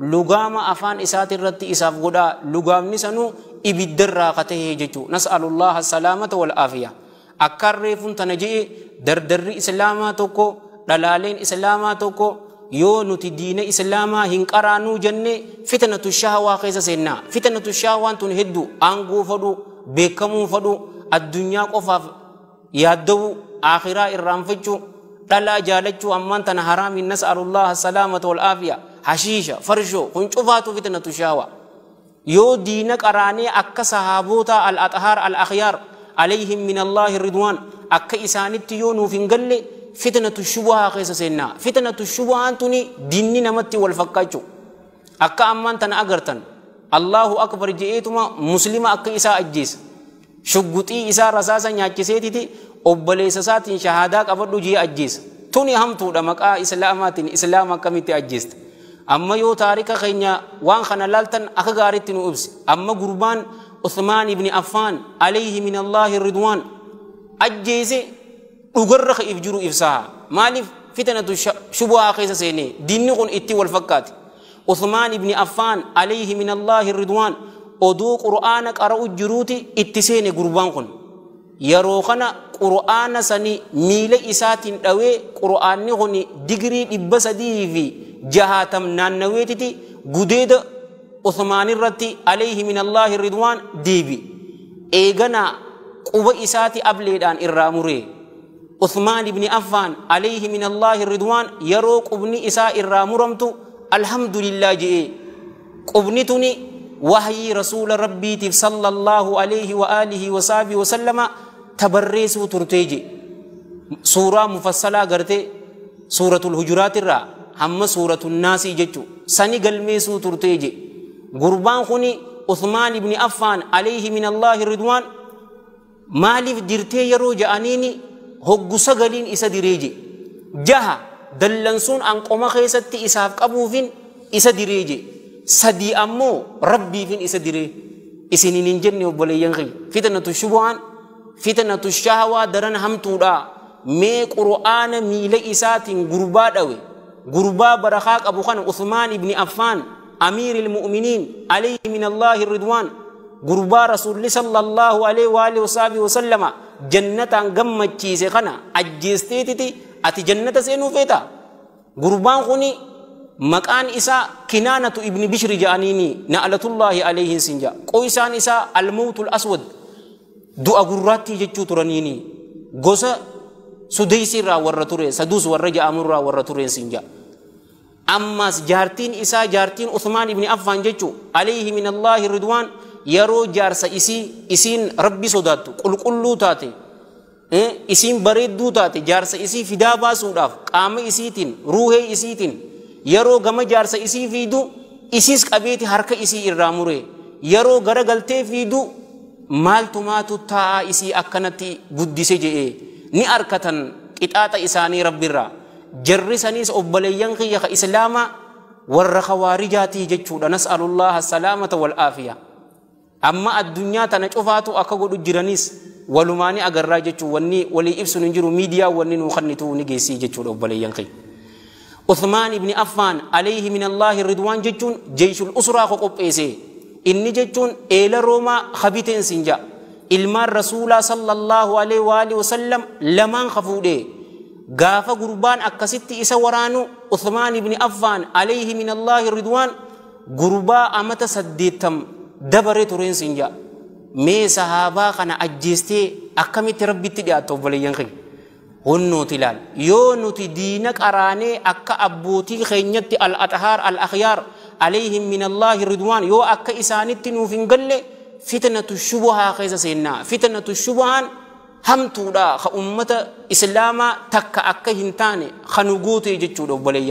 lugama afaan isaati irratti isaaf godhaa lugamni sanuu ibiddarraa qatee jechuu nas'alullah as-salamata wal afiya akka reefun tana jee dardarri islaamaa tokko dhalaaleen islaamaa tokko yoo nuti diina islaamaa hin qaraanuu jenne fitnatu shahwaa keessa seenna fitnatu shahwaan tun hedduu aangoo fadhu beekamuu fadhu addunyaa qofaaf yaaddawu akhiraa irraanfachuu dhalaa jaalachuu ammaan tana haraamin nas'alullah as-salamata wal afiya hashiisha farsho kun cufaatu fitnatu shahwaa yoo diina qaraanee akka sahaabota al-athhar al-akhyar alayhim min allahi ridwan akka isaanitti yoo nuuf hin galle fitnatu shubhaa keessa seenna fitnatu shubhaan tuni diinni namatti wal fakkaachuu akka ammaan tana agartan allahu akbar jeetuma muslima akka isaa ajjeesa shugguxii isaa rasaasa nyaachiseetiti obboleessa isaatiin shahadaa qabadhu jee ajjeesa tuni hamtuudha maqaa islaamaatiin islaama akkamitti ajjeesta amma yoo taarika keenya waan kana laaltan akka gaariitti nu ibsi amma gurbaan Uthman ibn Affan alayhi min allahi ridwan ajjeese dhugarra ka ifjiru ifsaha maalif fitnatu shubhaa keessa seene diinni kun itti wal fakkaati Uthman ibn Affan alayhi min allahi ridwan oduu qur'aana qara'u jiruuti itti seene gurbaan kun yeroo kana qur'aana sani miila isaatiin dhawee qur'aanni kun digrii 360 naannaweetiti gudeeda Uthman irratti alayhi min allahi ridwan deebi eegana quba isaati ableedhaan irraa muree Uthman ibn Affan alayhi min allahi ridwan yeroo qubni isaa irraa muramtu alhamdulillah jee qubni tuni wahyi rasuula rabbiitiif sallallahu alayhi wa alihi wa sahbihi wa sallama tabarreesuu turteeje suuraa mufassalaa garte suuratul hujuraat irraa hamma suuratul naasii jechu sani galmeesuu turteeje gurbaan kuni Uthman ibn Affan alayhi min allahi ridwan maalif dirtee yeroo ja'aniini hoggu sagaliin isa direeje jaha dallansuun anqoma keessatti isaaf qabuufin isa direeje sadii ammoo rabbiifin isa diree isiniin hin jenne obboleeyyan kee fitnatu shubhaan fitnatu shahwaa daran hamtuudha mee qur'aana miila isaatiin gurbaa dhawe gurbaa barakaa qabu kan Uthman ibn Affan أمير المؤمنين عليه من الله الرضوان قربا رسول sallallahu alaihi wa alihi wasallam jannatan gammachiise kana ajjeesteetiti ati jannata seenuu feeta gurbaan kuni maqaan isaa Kinaanatu ibn Bishr ja'aniini na'latullahi alayhi sinja qoysaan isaa al-mawtul aswad du'a gurraatti jechuu turaniini gosa Sudaysi irraa warra ture Sadus warra ja'amurraa warra ture sinja ammas jaartiin isaa jaartiin Uthman ibn Affan jechu alayhi min allahi ridwan yeroo jaarsa isiin rabbi sodaattu qulqulluu taate isiin bareedduu taate jaarsa isii fidaa baasuudhaaf qaama isiitiin ruuhee isiitiin yeroo gama jaarsa isii fiidu isiis qabeeti harka isii irraa mure yeroo garagaltee fiidu maaltumaatu taa'aa isii akkanatti guddise jedhee ni arkatan qixaaxa isaanii rabbirraa jarri sanis obboleeyyan kiyya ka islaama warra khawaarijaatii jechuudha nas'alullah as-salamata wal afiya amma addunyaa tana cufaatu akka godhu jiranis walumaani agarraa jechuu wanni walii ibsuun hin jiru miidiyaa wanni nu kannitu ni geessii jechuudha obboleeyyan kiyya Uthman ibn Affan alayhi min allahi ridwan jechuun jeeshul usraa ko qopheesse inni jechuun eela roomaa khabiteen sinja ilmaan rasuulaa sallallahu alayhi wa alihi wasallam lamaan khafuudhe gaafa gurbaan akkasitti isa waraanu Uthman ibn Affan alayhi min allahi ridwan gurbaa amata 80 dabare tureen sinja mee sahaabaa kana ajjeestee akkamitti rabbitti dhiyaatu obboleeyyan kee honnooti ilaal yoo nuti diina qaraanee akka abbootii keenyatti al-athhar al-akhyar alayhim min allahi ridwan yoo akka isaanitti nuuf hin galle fitnatu shubhaa keessa seenna fitnatu shubhaan hamtuudha ka ummata islaamaa takka akka hin taane kanu goote jechuudha obboleeyyan